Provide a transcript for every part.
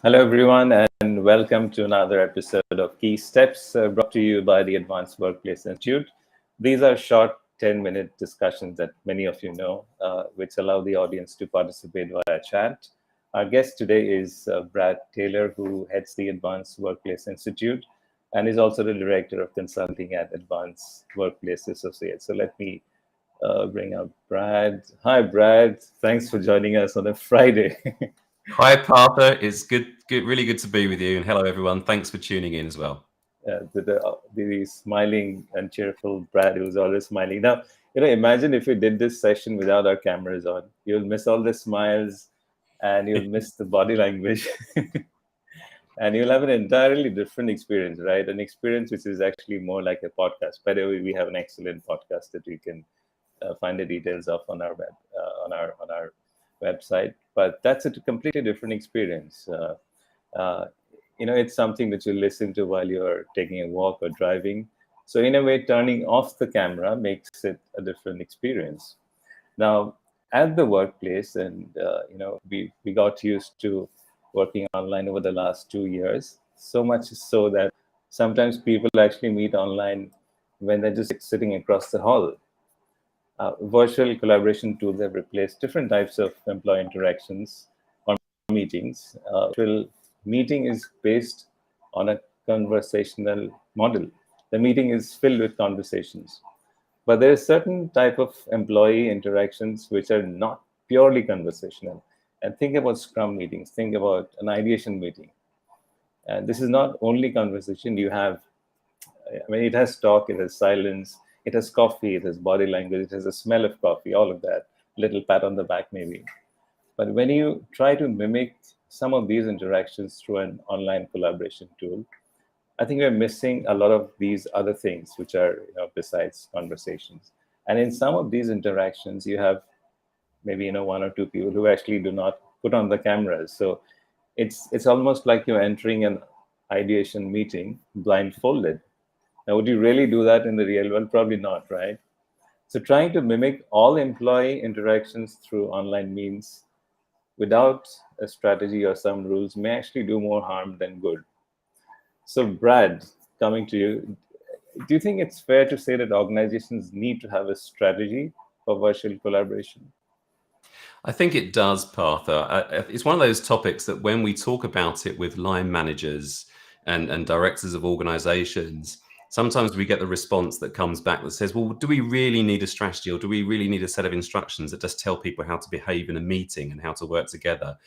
Hello, everyone, and welcome to another episode of Key Steps brought to you by the Advanced Workplace Institute. These are short 10-minute discussions that many of you know, which allow the audience to participate via chat. Our guest today is Brad Taylor, who heads the Advanced Workplace Institute and is also the director of consulting at Advanced Workplace Associates. So let me bring up Brad. Hi, Brad. Thanks for joining us on a Friday. Hi, Partha. It's really good to be with you. And hello, everyone. Thanks for tuning in as well. The smiling and cheerful Brad who's always smiling. Now, imagine if we did this session without our cameras on. You'll miss all the smiles and you'll miss the body language. And you'll have an entirely different experience, right? An experience which is actually more like a podcast. By the way, we have an excellent podcast that you can find the details of on our on our website. But that's a completely different experience. Uh, it's something that you listen to while you're taking a walk or driving. So in a way, turning off the camera makes it a different experience. Now, at the workplace, and we got used to working online over the last 2 years. So much so that sometimes people actually meet online when they're just sitting across the hall. Virtual collaboration tools have replaced different types of employee interactions or meetings. Virtual meeting is based on a conversational model. The meeting is filled with conversations, but there is certain type of employee interactions which are not purely conversational. And think about Scrum meetings. Think about an ideation meeting. And this is not only conversation. It has talk, it has silence, it has coffee, it has body language, it has a smell of coffee, all of that. Little pat on the back, maybe. But when you try to mimic some of these interactions through an online collaboration tool, I think we're missing a lot of these other things, which are besides conversations. And in some of these interactions, you have maybe one or two people who actually do not put on the cameras. So it's almost like you're entering an ideation meeting blindfolded. Now, would you really do that in the real world? Probably not, right? So trying to mimic all employee interactions through online means without a strategy or some rules may actually do more harm than good. So, Brad, coming to you, do you think it's fair to say that organizations need to have a strategy for virtual collaboration? I think it does, Partha. It's one of those topics that when we talk about it with line managers and directors of organizations, sometimes we get the response that comes back that says, well, do we really need a strategy or do we really need a set of instructions that just tell people how to behave in a meeting and how to work together?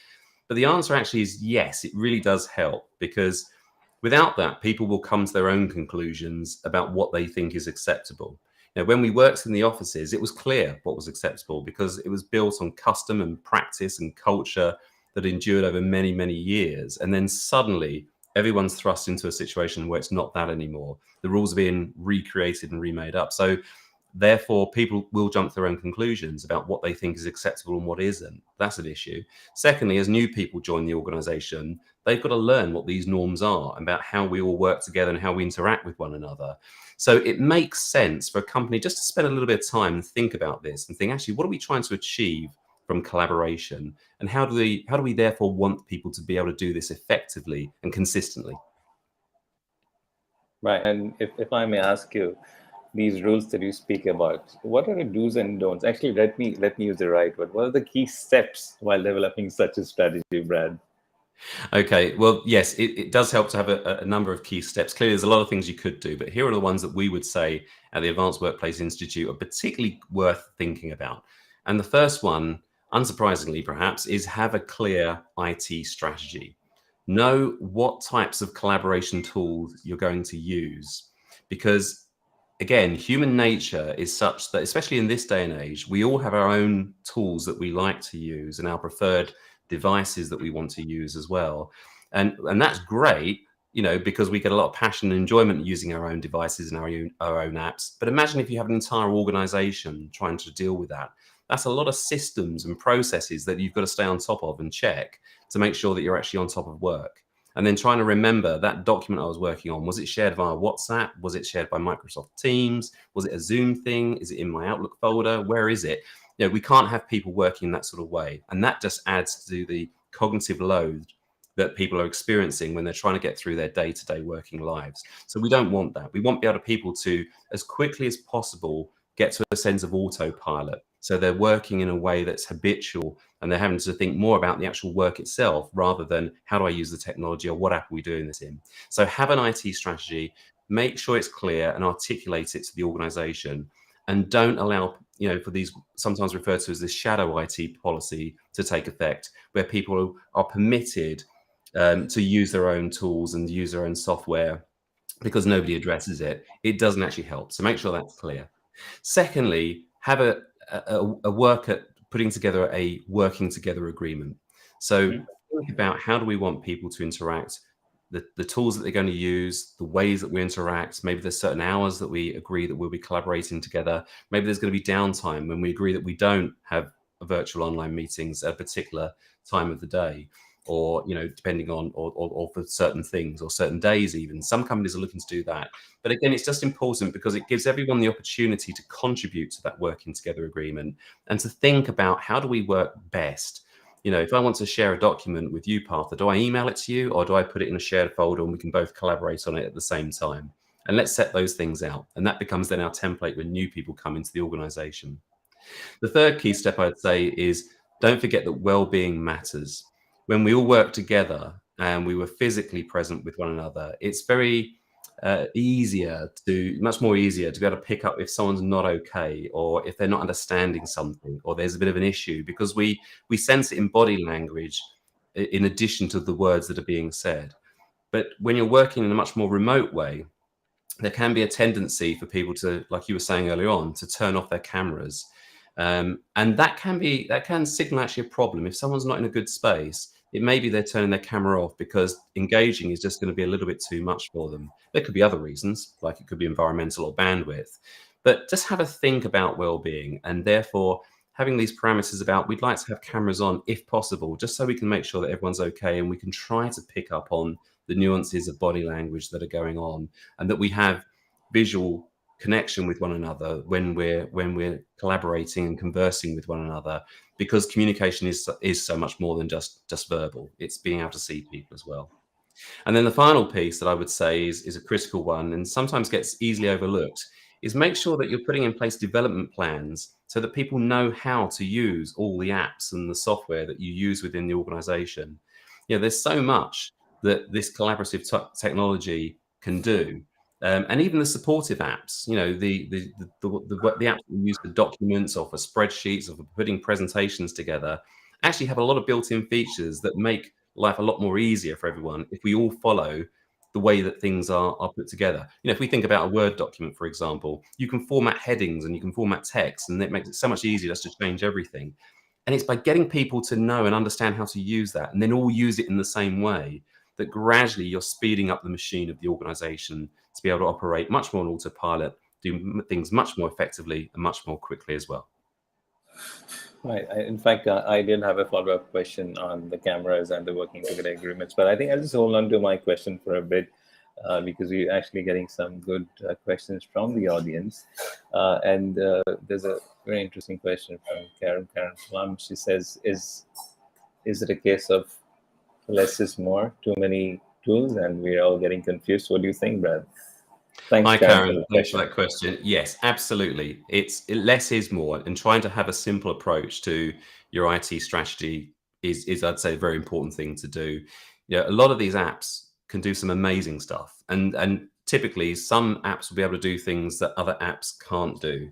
But the answer actually is yes, it really does help, because without that, people will come to their own conclusions about what they think is acceptable. Now, when we worked in the offices, it was clear what was acceptable because it was built on custom and practice and culture that endured over many, many years. And then suddenly, everyone's thrust into a situation where it's not that anymore. The rules are being recreated and remade up. So therefore, people will jump to their own conclusions about what they think is acceptable and what isn't. That's an issue. Secondly, as new people join the organization, they've got to learn what these norms are about how we all work together and how we interact with one another. So it makes sense for a company just to spend a little bit of time and think about this and think, actually, what are we trying to achieve from collaboration? And how do we therefore want people to be able to do this effectively and consistently? Right. And if I may ask you, these rules that you speak about, what are the do's and don'ts? Actually, let me use the right word. What are the key steps while developing such a strategy, Brad? Okay, well, yes, it does help to have a number of key steps. Clearly, there's a lot of things you could do, but here are the ones that we would say at the Advanced Workplace Institute are particularly worth thinking about. And the first one, unsurprisingly perhaps, is have a clear IT strategy. Know what types of collaboration tools you're going to use. Because again, human nature is such that, especially in this day and age, we all have our own tools that we like to use and our preferred devices that we want to use as well. And that's great, because we get a lot of passion and enjoyment using our own devices and our own apps. But imagine if you have an entire organization trying to deal with that. That's a lot of systems and processes that you've got to stay on top of and check to make sure that you're actually on top of work. And then trying to remember that document I was working on, was it shared via WhatsApp? Was it shared by Microsoft Teams? Was it a Zoom thing? Is it in my Outlook folder? Where is it? We can't have people working in that sort of way. And that just adds to the cognitive load that people are experiencing when they're trying to get through their day-to-day working lives. So we don't want that. We want the other people to, as quickly as possible, get to a sense of autopilot. So they're working in a way that's habitual and they're having to think more about the actual work itself rather than how do I use the technology or what app are we doing this in. So have an IT strategy, make sure it's clear and articulate it to the organization, and don't allow, for these sometimes referred to as the shadow IT policy to take effect, where people are permitted to use their own tools and use their own software because nobody addresses it. It doesn't actually help. So make sure that's clear. Secondly, have a work at putting together a working together agreement. So think about how do we want people to interact, the tools that they're going to use, the ways that we interact. Maybe there's certain hours that we agree that we'll be collaborating together. Maybe there's going to be downtime when we agree that we don't have virtual online meetings at a particular time of the day, or depending on or for certain things or certain days. Even some companies are looking to do that, but again, it's just important because it gives everyone the opportunity to contribute to that working together agreement and to think about how do we work best. If I want to share a document with you, Partha, do I email it to you or do I put it in a shared folder and we can both collaborate on it at the same time? And let's set those things out, and that becomes then our template when new people come into the organization. The third key step I'd say is don't forget that well-being matters. When we all work together and we were physically present with one another, it's very much more easier to be able to pick up if someone's not okay, or if they're not understanding something, or there's a bit of an issue, because we sense it in body language in addition to the words that are being said. But when you're working in a much more remote way, there can be a tendency for people to, like you were saying earlier on, to turn off their cameras. And that can signal actually a problem. If someone's not in a good space, it may be they're turning their camera off because engaging is just going to be a little bit too much for them. There could be other reasons, like it could be environmental or bandwidth. But just have a think about well-being, and therefore having these parameters about we'd like to have cameras on if possible, just so we can make sure that everyone's okay and we can try to pick up on the nuances of body language that are going on, and that we have visual connection with one another when we're collaborating and conversing with one another, because communication is so much more than just verbal. It's being able to see people as well. And then the final piece that I would say is a critical one and sometimes gets easily overlooked, is make sure that you're putting in place development plans so that people know how to use all the apps and the software that you use within the organization. There's so much that this collaborative technology can do. And even the supportive apps, the apps that we use for documents or for spreadsheets or for putting presentations together, actually have a lot of built-in features that make life a lot more easier for everyone if we all follow the way that things are put together. If we think about a Word document, for example, you can format headings and you can format text, and it makes it so much easier just to change everything. And it's by getting people to know and understand how to use that and then all use it in the same way that gradually you're speeding up the machine of the organization to be able to operate much more on autopilot, do things much more effectively and much more quickly as well. Right. In fact, I did have a follow-up question on the cameras and the working together agreements, but I think I'll just hold on to my question for a bit because we're actually getting some good questions from the audience. And there's a very interesting question from Karen Plum. She says, "Is it a case of less is more? Too many tools, and we're all getting confused? What do you think, Brad?" Thanks, Hi, Karen, for Karen. the Thanks for question. that question. Yes, absolutely. Less is more, and trying to have a simple approach to your IT strategy is I'd say a very important thing to do. A lot of these apps can do some amazing stuff, and typically some apps will be able to do things that other apps can't do.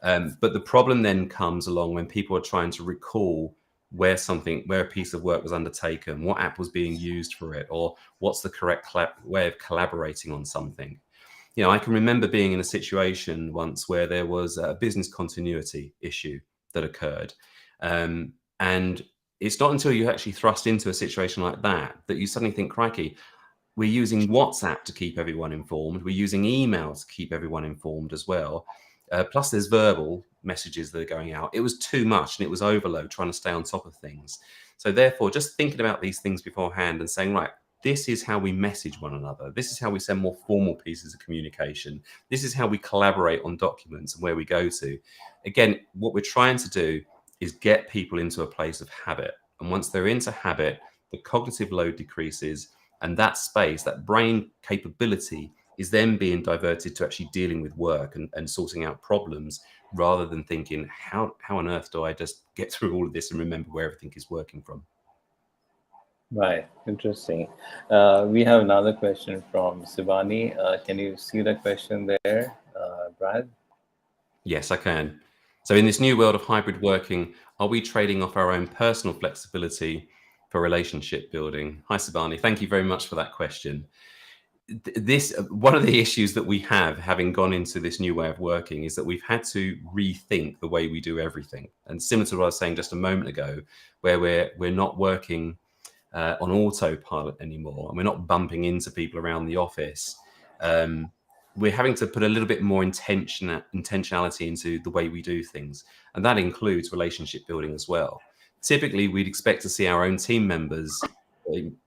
But the problem then comes along when people are trying to recall where a piece of work was undertaken, what app was being used for it, or what's the correct way of collaborating on something. I can remember being in a situation once where there was a business continuity issue that occurred. And it's not until you actually thrust into a situation like that that you suddenly think, crikey, we're using WhatsApp to keep everyone informed. We're using email to keep everyone informed as well. Plus there's verbal messages that are going out. It was too much and it was overload trying to stay on top of things. So therefore, just thinking about these things beforehand and saying, right, this is how we message one another. This is how we send more formal pieces of communication. This is how we collaborate on documents and where we go to. Again, what we're trying to do is get people into a place of habit. And once they're into habit, the cognitive load decreases, and that space, that brain capability, is then being diverted to actually dealing with work and sorting out problems, rather than thinking, how on earth do I just get through all of this and remember where everything is working from? Right. Interesting. We have another question from Sivani. Can you see the question there, Brad? Yes, I can. So in this new world of hybrid working, are we trading off our own personal flexibility for relationship building? Hi, Sabani. Thank you very much for that question. This one of the issues that we have, having gone into this new way of working, is that we've had to rethink the way we do everything. And similar to what I was saying just a moment ago, where we're not working on autopilot anymore, and we're not bumping into people around the office. We're having to put a little bit more intentionality into the way we do things, and that includes relationship building as well. Typically, we'd expect to see our own team members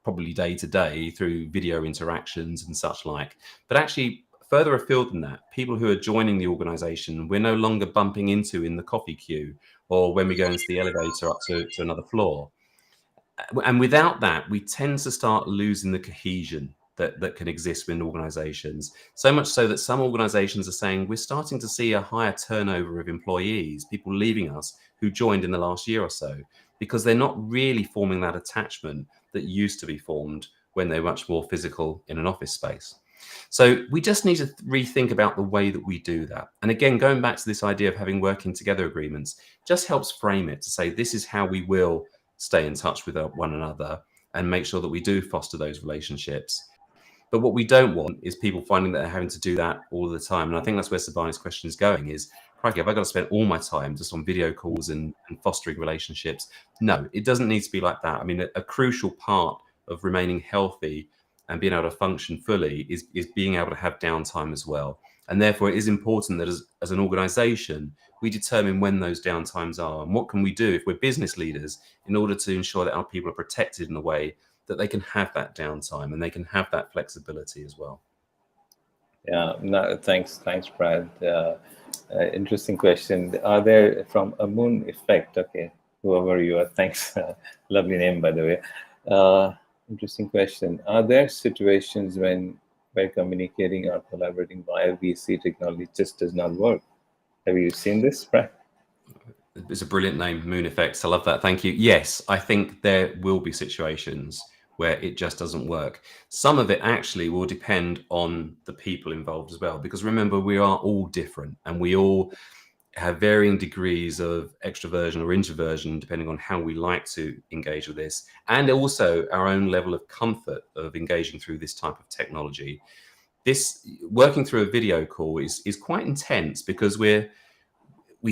probably day to day through video interactions and such like, but actually further afield than that, people who are joining the organization, we're no longer bumping into in the coffee queue or when we go into the elevator up to another floor. And without that, we tend to start losing the cohesion that can exist within organizations. So much so that some organizations are saying we're starting to see a higher turnover of employees, people leaving us who joined in the last year or so, because they're not really forming that attachment that used to be formed when they're much more physical in an office space. So we just need to rethink about the way that we do that. And again, going back to this idea of having working together agreements, just helps frame it to say this is how we will stay in touch with one another and make sure that we do foster those relationships. But what we don't want is people finding that they're having to do that all the time. And I think that's where Sabani's question is going is, crikey, have I got to spend all my time just on video calls and fostering relationships? No, it doesn't need to be like that. I mean, a crucial part of remaining healthy and being able to function fully is being able to have downtime as well. And therefore, it is important that as an organization, we determine when those downtimes are and what can we do if we're business leaders in order to ensure that our people are protected in a way that they can have that downtime and they can have that flexibility as well. Yeah, no, thanks, Brad. Interesting question. Are there from a moon effect? Okay, whoever you are, thanks. Lovely name, by the way. Interesting question. Are there situations when where communicating or collaborating via VC technology just does not work? Have you seen this, Brad? It's a brilliant name, Moon Effects. I love that. Thank you. Yes, I think there will be situations where it just doesn't work. Some of it actually will depend on the people involved as well, because remember, we are all different and we all have varying degrees of extroversion or introversion, depending on how we like to engage with this, and also our own level of comfort of engaging through this type of technology. This working through a video call is quite intense because we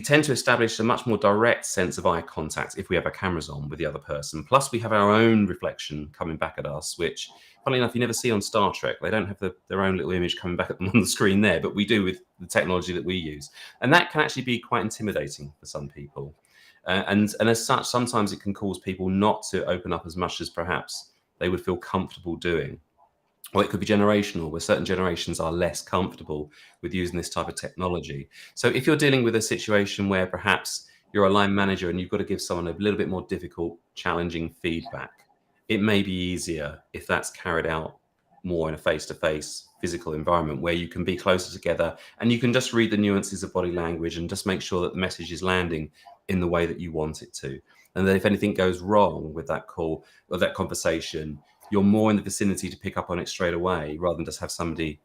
tend to establish a much more direct sense of eye contact if we have our cameras on with the other person. Plus, we have our own reflection coming back at us, which, funnily enough, you never see on Star Trek. They don't have their own little image coming back at them on the screen there, but we do with the technology that we use. And that can actually be quite intimidating for some people. And as such, sometimes it can cause people not to open up as much as perhaps they would feel comfortable doing. Or it could be generational, where certain generations are less comfortable with using this type of technology. So if you're dealing with a situation where perhaps you're a line manager and you've got to give someone a little bit more difficult, challenging feedback, it may be easier if that's carried out more in a face-to-face physical environment where you can be closer together and you can just read the nuances of body language and just make sure that the message is landing in the way that you want it to. And then if anything goes wrong with that call or that conversation, you're more in the vicinity to pick up on it straight away rather than just have somebody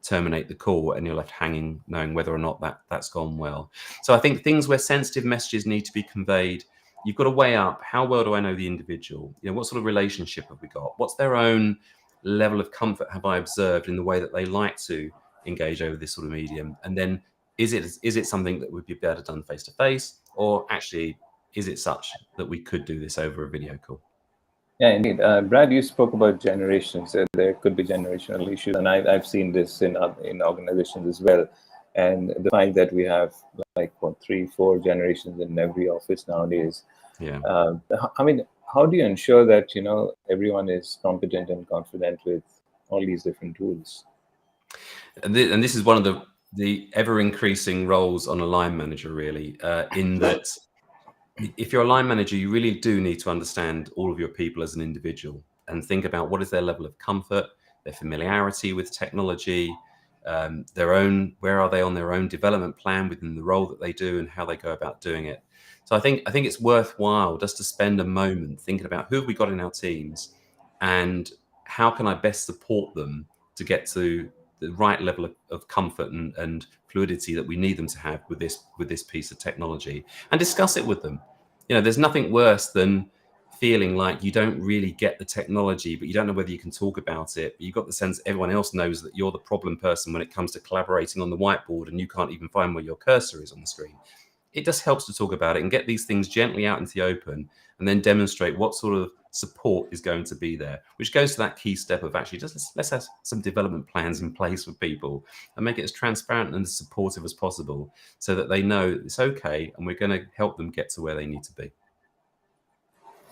terminate the call and you're left hanging knowing whether or not that's gone well. So I think things where sensitive messages need to be conveyed, you've got to weigh up, how well do I know the individual? What sort of relationship have we got? What's their own level of comfort have I observed in the way that they like to engage over this sort of medium? And then is it something that would be better done face to face, or actually is it such that we could do this over a video call? Yeah, indeed. Brad, you spoke about generations. There could be generational issues, and I've seen this in organizations as well. And the fact that we have like what 3-4 generations in every office nowadays. Yeah. I mean, how do you ensure that everyone is competent and confident with all these different tools? And this is one of the ever increasing roles on a line manager, really, in that if you're a line manager, you really do need to understand all of your people as an individual and think about what is their level of comfort, their familiarity with technology, where are they on their own development plan within the role that they do, and how they go about doing it. So I think it's worthwhile just to spend a moment thinking about who have we got in our teams, and how can I best support them to get to the right level of comfort and fluidity that we need them to have with this piece of technology, and discuss it with them. There's nothing worse than feeling like you don't really get the technology, but you don't know whether you can talk about it. But you've got the sense everyone else knows that you're the problem person when it comes to collaborating on the whiteboard, and you can't even find where your cursor is on the screen. It just helps to talk about it and get these things gently out into the open, and then demonstrate what sort of support is going to be there, which goes to that key step of actually just let's have some development plans in place for people and make it as transparent and as supportive as possible, so that they know it's okay and we're going to help them get to where they need to be.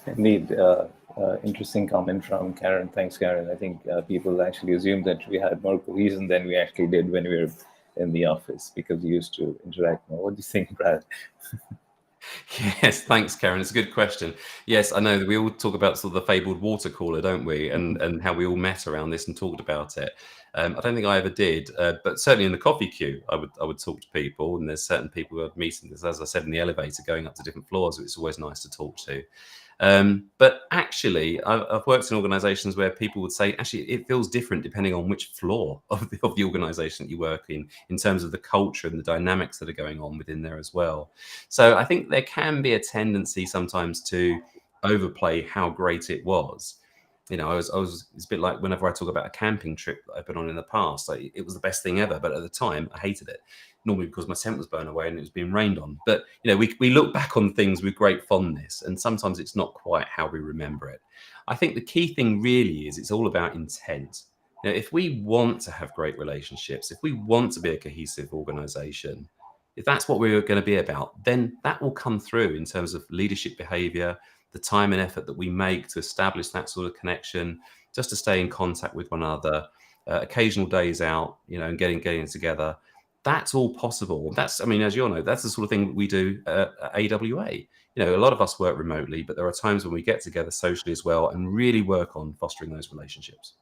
Indeed, interesting comment from Karen. Thanks, Karen. I think people actually assume that we had more cohesion than we actually did when we were in the office, because we used to interact more. What do you think, Brad? Yes, thanks, Karen. It's a good question. Yes, I know that we all talk about sort of the fabled watercolor, don't we? And how we all met around this and talked about it. I don't think I ever did, but certainly in the coffee queue, I would talk to people, and there's certain people who I'd meet, and as I said, in the elevator going up to different floors, it's always nice to talk to. But actually, I've worked in organizations where people would say, actually, it feels different depending on which floor of the organization that you work in terms of the culture and the dynamics that are going on within there as well. So I think there can be a tendency sometimes to overplay how great it was. It's a bit like whenever I talk about a camping trip that I've been on in the past, like, it was the best thing ever, but at the time I hated it. Normally because my tent was blown away and it was being rained on. But we look back on things with great fondness, and sometimes it's not quite how we remember it. I think the key thing really is it's all about intent. If we want to have great relationships, if we want to be a cohesive organization, if that's what we're going to be about, then that will come through in terms of leadership behavior, the time and effort that we make to establish that sort of connection, just to stay in contact with one another, occasional days out, and getting together. That's all possible. I mean, as you all know, that's the sort of thing that we do at AWA. A lot of us work remotely, but there are times when we get together socially as well and really work on fostering those relationships.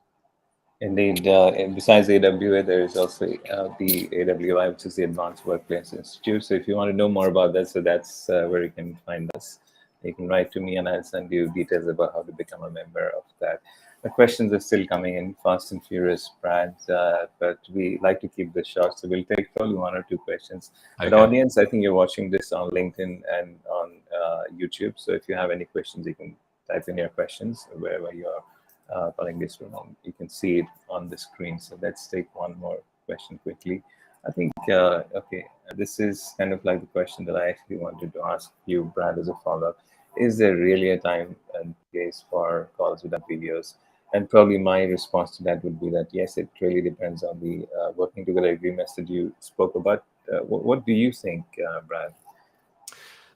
Indeed, and besides AWA, there is also the AWI, which is the Advanced Workplace Institute. So if you want to know more about that, so that's where you can find us. You can write to me, and I'll send you details about how to become a member of that. The questions are still coming in fast and furious, Brad, but we like to keep this short, so we'll take probably one or two questions. Okay. But audience, I think you're watching this on LinkedIn and on YouTube. So if you have any questions, you can type in your questions wherever you are calling this room. You can see it on the screen. So let's take one more question quickly. I think, okay, this is kind of like the question that I actually wanted to ask you, Brad, as a follow-up. Is there really a time and place for calls without videos? And probably my response to that would be that, yes, it really depends on the working together agreements that you spoke about. What do you think, Brad?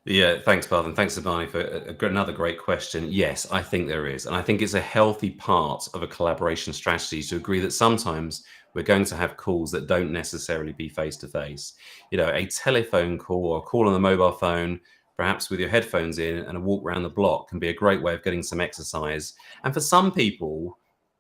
Yeah, thanks, Paul, and thanks, Sabani, for another great question. Yes, I think there is. And I think it's a healthy part of a collaboration strategy to agree that sometimes we're going to have calls that don't necessarily be face-to-face. A telephone call or a call on the mobile phone, perhaps with your headphones in, and a walk around the block can be a great way of getting some exercise. And for some people,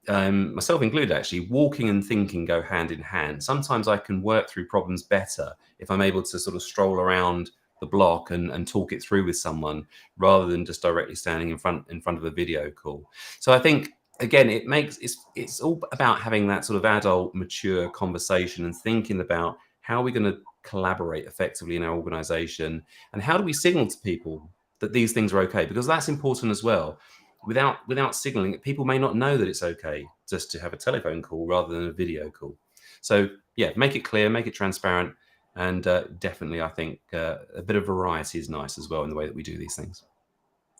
myself included, actually, walking and thinking go hand in hand. Sometimes I can work through problems better if I'm able to sort of stroll around the block and talk it through with someone, rather than just directly standing in front of a video call. So I think, again, it's all about having that sort of adult, mature conversation and thinking about how we're going to collaborate effectively in our organization, and how do we signal to people that these things are okay, because that's important as well. Without signaling, people may not know that it's okay just to have a telephone call rather than a video call. So yeah, make it clear, make it transparent. And definitely, I think a bit of variety is nice as well in the way that we do these things.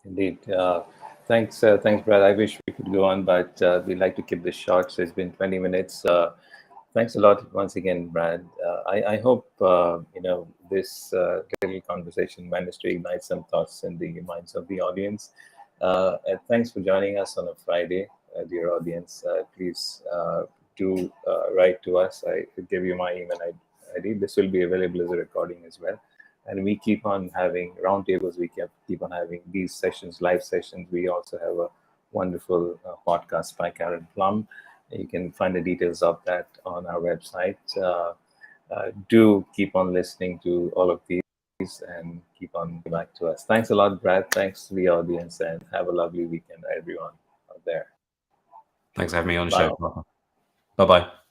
Indeed. Thanks, Brad. I wish we could go on, but we like to keep this short. So it's been 20 minutes. Thanks a lot once again, Brad. I hope this little conversation managed to ignite some thoughts in the minds of the audience. And thanks for joining us on a Friday, dear audience. Please do write to us. I give you my email ID. This will be available as a recording as well. And we keep on having roundtables. We keep on having these sessions, live sessions. We also have a wonderful podcast by Karen Plum. You can find the details of that on our website. Do keep on listening to all of these and keep on back to us. Thanks a lot, Brad. Thanks to the audience, and have a lovely weekend, everyone out there. Thanks for having me on the Bye. show. Bye bye.